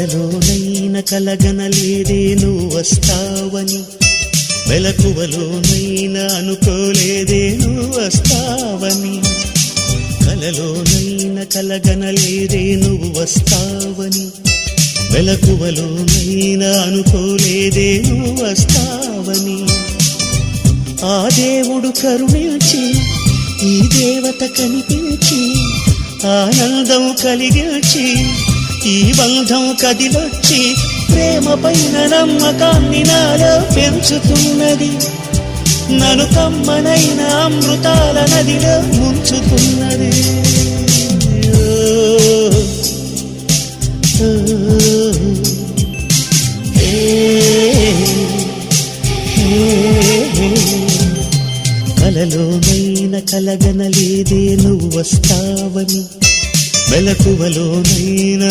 కలలోనైన కలగనలేదే నువ్వు వస్తావని, మెలకువలోనైనా అనుకోలేదే నువ్వు వస్తావని, కలలోనైన కలగనలేదే నువ్వు వస్తావని, మెలకువలోనైనా అనుకోలేదే నువ్వు వస్తావని. ఆ దేవుడు కరుణించి ఈ దేవత కనిపించి ఆనందం కలిగించి ఈ బంధం కదిలొచ్చి ప్రేమ పైన నమ్మకాన్ని నాలో పెంచుతున్నది, నన్ను కమ్మనైన అమృతాల నదిలో ముంచుతున్నది. కలలోనైన కలగనలేదే నువ్వు వస్తావని, మెలకువలోనైనా